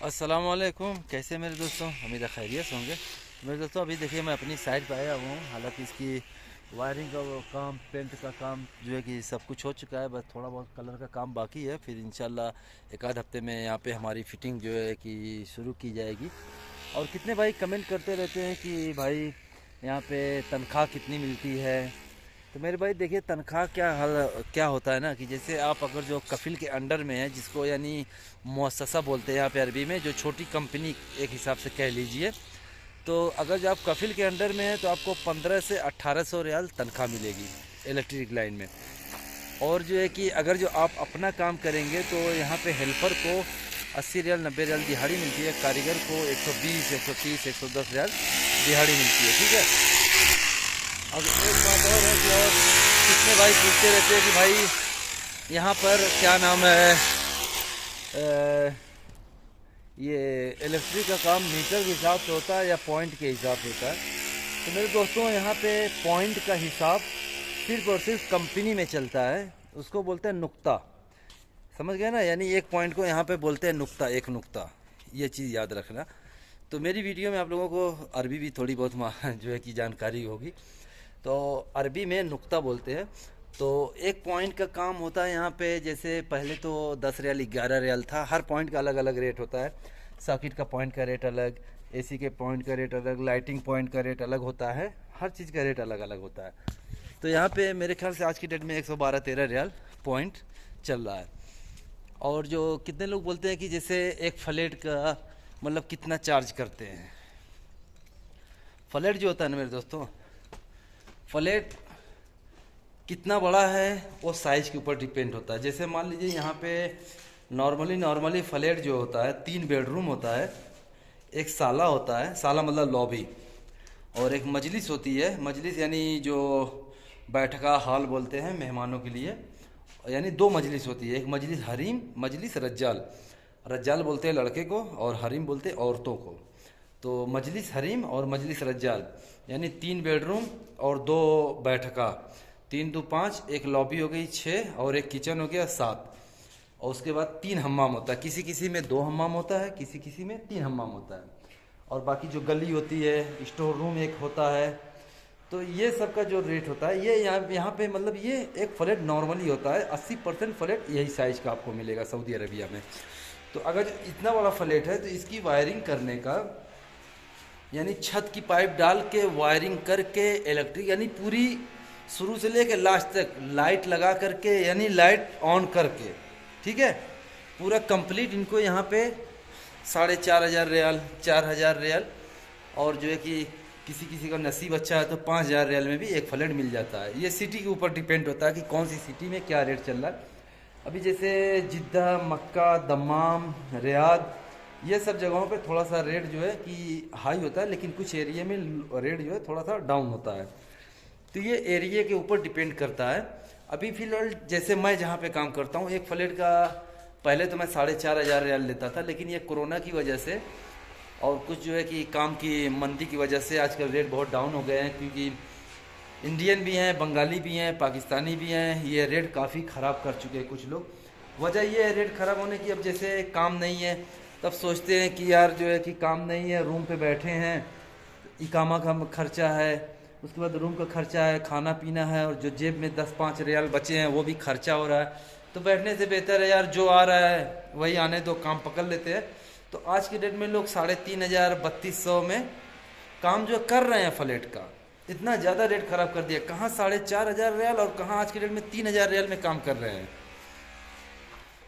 अस्सलाम वालेकुम। कैसे मेरे दोस्तों, उम्मीद है खैरियत से होंगे। मेरे दोस्तों अभी देखिए मैं अपनी साइट पे आया हुआ हूँ। हालांकि इसकी वायरिंग का वो काम, पेंट का काम जो है कि सब कुछ हो चुका है, बस थोड़ा बहुत कलर का काम बाकी है। फिर इंशाल्लाह एक आध हफ्ते में यहाँ पे हमारी फिटिंग जो है कि शुरू की जाएगी। और कितने भाई कमेंट करते रहते हैं कि भाई यहाँ पे तनख्वाह कितनी मिलती है। तो मेरे भाई देखिए तनख्वाह क्या होता है ना, कि जैसे आप अगर जो कफिल के अंडर में है, जिसको यानी मुअस्ससा बोलते हैं यहाँ पे अरबी में, जो छोटी कंपनी एक हिसाब से कह लीजिए। तो अगर जो आप कफिल के अंडर में है तो आपको 15 से 1800 रियाल तनख्वाह मिलेगी इलेक्ट्रिक लाइन में। और जो है कि अगर जो आप अपना काम करेंगे तो यहाँ पे हेल्पर को 80 रियाल 90 रियाल दिहाड़ी मिलती है, कारीगर को 120 130 110 रियाल दिहाड़ी मिलती है। ठीक है। अब एक बात और है कि और कितने भाई पूछते रहते हैं कि भाई यहाँ पर क्या नाम है, ये इलेक्ट्रिक का काम मीटर के हिसाब से होता है या पॉइंट के हिसाब से होता है। तो मेरे दोस्तों यहाँ पे पॉइंट का हिसाब सिर्फ और सिर्फ कंपनी में चलता है, उसको बोलते हैं नुक्ता। समझ गए ना, यानी एक पॉइंट को यहाँ पे बोलते हैं नुक्ता, एक नुक्ता। ये चीज़ याद रखना। तो मेरी वीडियो में आप लोगों को अरबी भी थोड़ी बहुत जो है कि जानकारी होगी। तो अरबी में नुक्ता बोलते हैं। तो एक पॉइंट का काम होता है यहाँ पे, जैसे पहले तो 10 रियाल 11 रियाल था। हर पॉइंट का अलग अलग रेट होता है। सॉकेट का पॉइंट का रेट अलग, एसी के पॉइंट का रेट अलग, लाइटिंग पॉइंट का रेट अलग होता है। हर चीज़ का रेट अलग अलग होता है। तो यहाँ पे मेरे ख्याल से आज की डेट में 112-13 रियाल पॉइंट चल रहा है। और जो कितने लोग बोलते हैं कि जैसे एक फ्लैट का मतलब कितना चार्ज करते हैं। फ्लैट जो होता है ना मेरे दोस्तों, फ्लैट कितना बड़ा है वो साइज़ के ऊपर डिपेंड होता है। जैसे मान लीजिए यहाँ पे नॉर्मली फ्लैट जो होता है 3 बेडरूम होता है, एक साला होता है, साला मतलब लॉबी, और एक मजलिस होती है। मजलिस यानी जो बैठका हॉल बोलते हैं मेहमानों के लिए, यानी दो मजलिस होती है। एक मजलिस हरीम, मजलिस रज्जाल। रज्जाल बोलते हैं लड़के को और हरीम बोलते हैं औरतों को। तो मजलिस हरीम और मजलिस रज्जाल यानी 3 बेडरूम और 2 बैठका, 3 दो 5, एक लॉबी हो गई 6, और एक किचन हो गया 7। और उसके बाद 3 हम्माम होता है। किसी किसी में 2 हम्माम होता है, किसी किसी में 3 हम्माम होता है। और बाकी जो गली होती है, स्टोर रूम एक होता है। तो ये सब का जो रेट होता है, ये यहाँ पे मतलब ये एक फ्लैट नॉर्मली होता है। 80% फ्लैट यही साइज़ का आपको मिलेगा सऊदी अरबिया में। तो अगर इतना बड़ा फ्लैट है तो इसकी वायरिंग करने का, यानी छत की पाइप डाल के वायरिंग करके इलेक्ट्रिक, यानी पूरी शुरू से लेकर लास्ट तक लाइट लगा करके, यानी लाइट ऑन करके, ठीक है, पूरा कंप्लीट इनको यहाँ पे 4500 रियाल, 4000 रियाल, और जो है कि किसी किसी का नसीब अच्छा है तो 5000 रियाल में भी एक फ्लैट मिल जाता है। ये सिटी के ऊपर डिपेंड होता है कि कौन सी सिटी में क्या रेट चल रहा है। अभी जैसे जिद्दा, मक्का, दम्माम, रियाद, ये सब जगहों पे थोड़ा सा रेट जो है कि हाई होता है, लेकिन कुछ एरिया में रेट जो है थोड़ा सा डाउन होता है। तो ये एरिया के ऊपर डिपेंड करता है। अभी फिलहाल जैसे मैं जहाँ पे काम करता हूँ, एक फ्लैट का पहले तो मैं 4500 रियाल लेता था, लेकिन ये कोरोना की वजह से और कुछ जो है कि काम की मंदी की वजह से आजकल रेट बहुत डाउन हो गए हैं। क्योंकि इंडियन भी हैं, बंगाली भी हैं, पाकिस्तानी भी हैं, ये रेट काफ़ी ख़राब कर चुके हैं कुछ लोग। वजह ये है रेट ख़राब होने की, अब जैसे काम नहीं है तब सोचते हैं कि यार जो है कि काम नहीं है, रूम पे बैठे हैं, इकामा का खर्चा है, उसके बाद रूम का खर्चा है, खाना पीना है, और जो जेब में 10-5 रियाल बचे हैं वो भी खर्चा हो रहा है। तो बैठने से बेहतर है यार जो आ रहा है वही आने दो, काम पकड़ लेते हैं। तो आज के डेट में लोग 3500 3200 में काम जो कर रहे हैं फ्लैट का। इतना ज़्यादा रेट ख़राब कर दिया, कहाँ 4500 रियाल और कहाँ आज के डेट में 3000 रियाल में काम कर रहे हैं।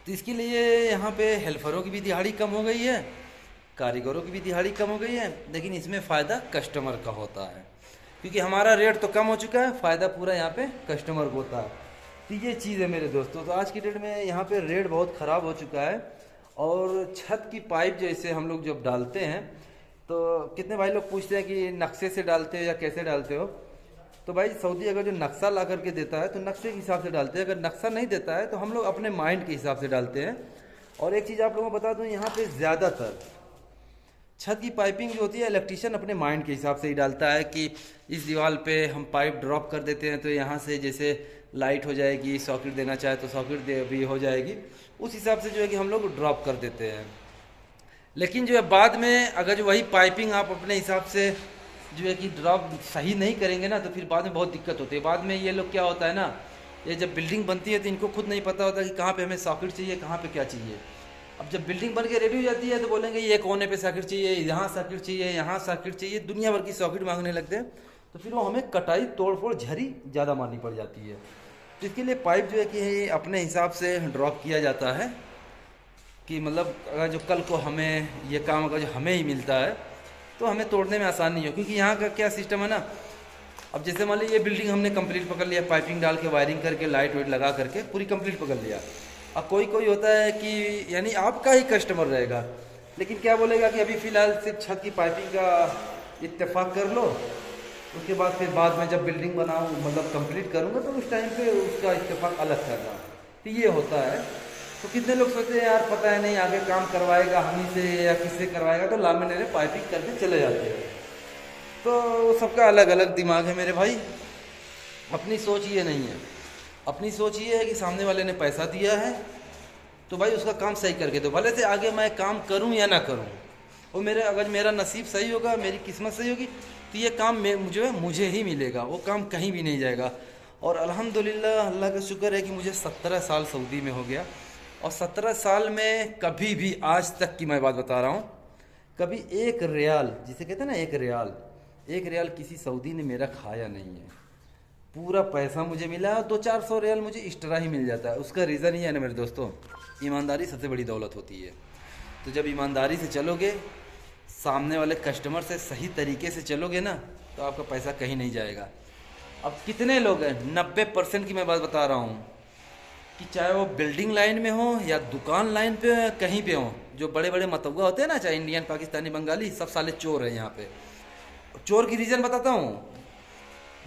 तो इसके लिए यहाँ पे हेल्परों की भी दिहाड़ी कम हो गई है, कारीगरों की भी दिहाड़ी कम हो गई है, लेकिन इसमें फ़ायदा कस्टमर का होता है। क्योंकि हमारा रेट तो कम हो चुका है, फ़ायदा पूरा यहाँ पे कस्टमर को होता है। तो ये चीज़ है मेरे दोस्तों। तो आज की डेट में यहाँ पे रेट बहुत ख़राब हो चुका है। और छत की पाइप जैसे हम लोग जब डालते हैं, तो कितने भाई लोग पूछते हैं कि नक्शे से डालते हो या कैसे डालते हो। तो भाई सऊदी अगर जो नक्शा ला करके देता है तो नक्शे के हिसाब से डालते हैं। अगर नक्शा नहीं देता है तो हम लोग अपने माइंड के हिसाब से डालते हैं। और एक चीज़ आप लोगों को बता दूं, यहाँ पे ज़्यादातर छत की पाइपिंग जो होती है इलेक्ट्रीशियन अपने माइंड के हिसाब से ही डालता है कि इस दीवार पे हम पाइप ड्रॉप कर देते हैं तो यहाँ से जैसे लाइट हो जाएगी, सॉकेट देना चाहे तो सॉकेट दे भी हो जाएगी, उस हिसाब से जो है कि हम लोग ड्रॉप कर देते हैं। लेकिन जो है बाद में अगर जो वही पाइपिंग आप अपने हिसाब से जो है कि ड्रॉप सही नहीं करेंगे ना, तो फिर बाद में बहुत दिक्कत होती है। बाद में ये लोग क्या होता है ना, ये जब बिल्डिंग बनती है तो इनको खुद नहीं पता होता कि कहाँ पे हमें सॉकेट चाहिए, कहाँ पे क्या चाहिए। अब जब बिल्डिंग बन के रेडी हो जाती है तो बोलेंगे ये कोने पे सॉकेट चाहिए, यहाँ सॉकेट चाहिए, यहाँ सॉकेट चाहिए, दुनिया भर की सॉकेट मांगने लगते हैं। तो फिर वो हमें कटाई तोड़ फोड़ झरी ज़्यादा मारनी पड़ जाती है। तो इसके लिए पाइप जो है कि अपने हिसाब से ड्रॉप किया जाता है कि मतलब अगर जो कल को हमें ये काम अगर जो हमें ही मिलता है तो हमें तोड़ने में आसानी हो। क्योंकि यहाँ का क्या सिस्टम है ना, अब जैसे मान लीजिए ये बिल्डिंग हमने कंप्लीट पकड़ लिया, पाइपिंग डाल के वायरिंग करके लाइट वाइट लगा करके पूरी कंप्लीट पकड़ लिया। अब कोई कोई होता है कि यानी आपका ही कस्टमर रहेगा, लेकिन क्या बोलेगा कि अभी फ़िलहाल सिर्फ छत की पाइपिंग का इत्तेफाक कर लो, उसके बाद फिर बाद में जब बिल्डिंग बनाऊँ मतलब कंप्लीट करूँगा तो उस टाइम पे उसका इत्तेफाक अलग करना। तो ये होता है। तो कितने लोग सोचते हैं यार पता है नहीं आगे काम करवाएगा हम ही से या किससे करवाएगा, तो लामिनेट पाइपिंग करके चले जाते हैं। तो सबका अलग अलग दिमाग है मेरे भाई, अपनी सोच ये नहीं है। अपनी सोच ये है कि सामने वाले ने पैसा दिया है तो भाई उसका काम सही करके दो, भले से आगे मैं काम करूं या ना करूं। और मेरे अगर मेरा नसीब सही होगा, मेरी किस्मत सही होगी, तो ये काम मुझे ही मिलेगा, वो काम कहीं भी नहीं जाएगा। और अल्हम्दुलिल्लाह अल्लाह का शुक्र है कि मुझे 17 साल सऊदी में हो गया, और 17 साल में कभी भी आज तक की मैं बात बता रहा हूँ, कभी एक रियाल जिसे कहते हैं ना एक रियाल किसी सऊदी ने मेरा खाया नहीं है। पूरा पैसा मुझे मिला और 200-400 रियाल मुझे एक्स्ट्रा ही मिल जाता है। उसका रीज़न ये है ना मेरे दोस्तों, ईमानदारी सबसे बड़ी दौलत होती है। तो जब ईमानदारी से चलोगे, सामने वाले कस्टमर से सही तरीके से चलोगे ना, तो आपका पैसा कहीं नहीं जाएगा। अब कितने लोग हैं, 90% की मैं बात बता रहा हूँ कि चाहे वो बिल्डिंग लाइन में हो या दुकान लाइन पे कहीं पे हो, जो बड़े बड़े मतौगा होते हैं ना, चाहे इंडियन, पाकिस्तानी, बंगाली, सब साले चोर हैं यहाँ पे। चोर की रीज़न बताता हूँ।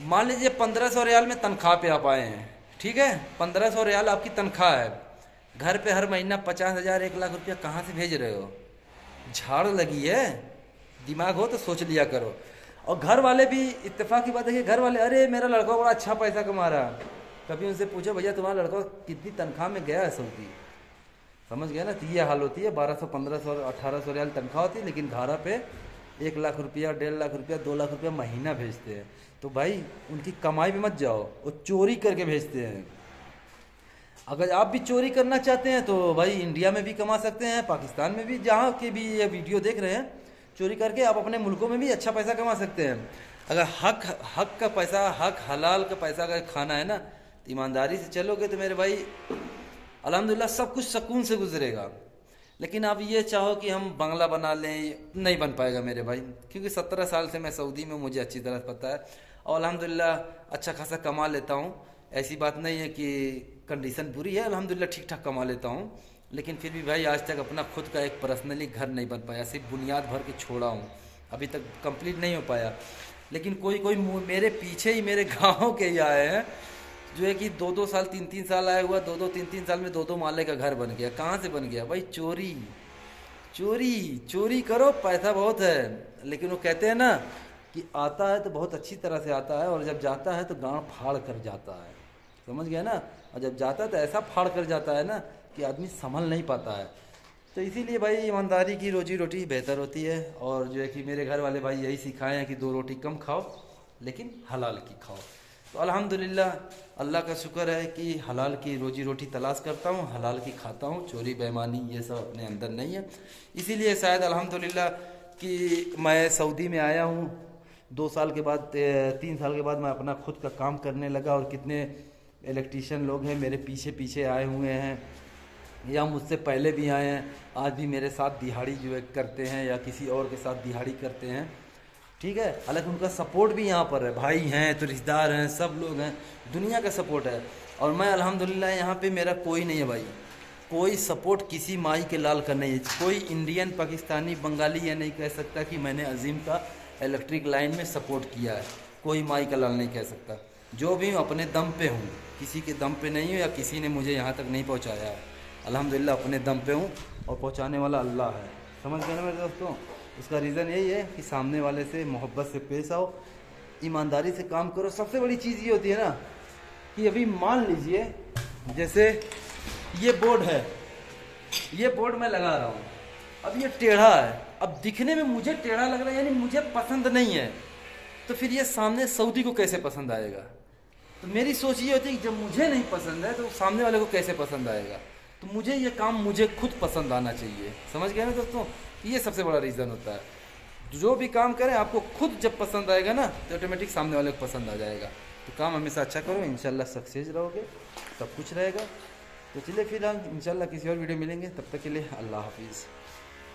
मान लीजिए 1500 रियाल में तनख्वाह पे आप आए हैं, ठीक है, 1500 रियाल आपकी तनख्वाह है। घर पे हर महीना 50,000 1 लाख रुपया कहाँ से भेज रहे हो? झाड़ लगी है, दिमाग हो तो सोच लिया करो। और घर वाले भी, इत्तेफाक की बात है कि घर वाले, अरे मेरा लड़का बड़ा अच्छा पैसा कमा रहा है। कभी उनसे पूछो भैया तुम्हारा लड़का कितनी तनख्वाह में गया है सऊदी? समझ गया ना। तो ये हाल होती है, 1200 1500 1800 रियाल तनख्वाह होती है, लेकिन घर पे 1 लाख रुपया, 1.5 लाख रुपया, 2 लाख रुपया महीना भेजते हैं। तो भाई उनकी कमाई पे मत जाओ, वो चोरी करके भेजते हैं। अगर आप भी चोरी करना चाहते हैं तो भाई इंडिया में भी कमा सकते हैं, पाकिस्तान में भी, जहाँ के भी ये वीडियो देख रहे हैं, चोरी करके आप अपने मुल्कों में भी अच्छा पैसा कमा सकते हैं। अगर हक का पैसा, हक हलाल का पैसा अगर खाना है ना, तो ईमानदारी से चलोगे तो मेरे भाई अल्हम्दुलिल्लाह सब कुछ सुकून से गुजरेगा। लेकिन आप ये चाहो कि हम बंगला बना लें, नहीं बन पाएगा मेरे भाई, क्योंकि 17 साल से मैं सऊदी में, मुझे अच्छी तरह पता है। और अल्हम्दुलिल्लाह अच्छा खासा कमा लेता हूँ, ऐसी बात नहीं है कि कंडीशन बुरी है, अल्हम्दुलिल्लाह ठीक ठाक कमा लेता हूँ। लेकिन फिर भी भाई आज तक अपना खुद का एक पर्सनली घर नहीं बन पाया, सिर्फ बुनियाद भर के छोड़ा हूँ, अभी तक कंप्लीट नहीं हो पाया। लेकिन कोई कोई मेरे पीछे ही, मेरे गाँव के ही आए हैं, जो है कि 2-2 साल 3-3 साल आया हुआ, 2-2 3-3 साल में 2-2 माले का घर बन गया। कहाँ से बन गया भाई? चोरी चोरी चोरी करो, पैसा बहुत है। लेकिन वो कहते हैं ना कि आता है तो बहुत अच्छी तरह से आता है, और जब जाता है तो गांड फाड़ कर जाता है। समझ गया ना। और जब जाता है तो ऐसा फाड़ कर जाता है ना कि आदमी संभल नहीं पाता है। तो इसीलिए भाई ईमानदारी की रोजी रोटी बेहतर होती है। और जो है कि मेरे घर वाले भाई यही सिखाए हैं कि 2 रोटी कम खाओ लेकिन हलाल की खाओ। तो अल्हम्दुलिल्लाह अल्लाह का शुक्र है कि हलाल की रोजी रोटी तलाश करता हूँ, हलाल की खाता हूँ, चोरी बेईमानी ये सब अपने अंदर नहीं है। इसीलिए शायद अल्हम्दुलिल्लाह कि मैं सऊदी में आया हूँ 2 साल के बाद, 3 साल के बाद मैं अपना खुद का काम करने लगा। और कितने इलेक्ट्रीशियन लोग हैं मेरे पीछे पीछे आए हुए हैं, या मुझसे पहले भी आए हैं, आज भी मेरे साथ दिहाड़ी जो है करते हैं, या किसी और के साथ दिहाड़ी करते हैं, ठीक है। हालांकि उनका सपोर्ट भी यहाँ पर है, भाई हैं तो रिश्तेदार हैं, सब लोग हैं, दुनिया का सपोर्ट है। और मैं अल्हम्दुलिल्लाह यहाँ पे मेरा कोई नहीं है भाई, कोई सपोर्ट किसी माई के लाल का नहीं है। कोई इंडियन, पाकिस्तानी, बंगाली ये नहीं कह सकता कि मैंने अजीम का इलेक्ट्रिक लाइन में सपोर्ट किया है। कोई माई का लाल नहीं कह सकता। जो भी हूँ अपने दम पे हूँ, किसी के दम पे नहीं हूँ, या किसी ने मुझे यहाँ तक नहीं पहुँचाया है। अल्हम्दुलिल्लाह अपने दम पे हूँ, और पहुँचाने वाला अल्लाह है। समझ गए ना मेरे दोस्तों। उसका रीज़न यही है कि सामने वाले से मोहब्बत से पेश आओ, ईमानदारी से काम करो। सबसे बड़ी चीज़ ये होती है ना कि अभी मान लीजिए जैसे ये बोर्ड है, ये बोर्ड मैं लगा रहा हूँ, अब ये टेढ़ा है, अब दिखने में मुझे टेढ़ा लग रहा है, यानी मुझे पसंद नहीं है, तो फिर ये सामने सऊदी को कैसे पसंद आएगा? तो मेरी सोच ये होती है कि जब मुझे नहीं पसंद है तो सामने वाले को कैसे पसंद आएगा? तो मुझे ये काम मुझे खुद पसंद आना चाहिए। समझ गए ना दोस्तों? ये सबसे बड़ा रीज़न होता है। जो भी काम करें आपको खुद जब पसंद आएगा ना तो ऑटोमेटिक सामने वाले को पसंद आ जाएगा। तो काम हमेशा अच्छा करो, इंशाल्लाह सक्सेस रहोगे, सब कुछ रहेगा। तो चलिए फिलहाल इंशाल्लाह किसी और वीडियो मिलेंगे, तब तक के लिए अल्लाह हाफिज़।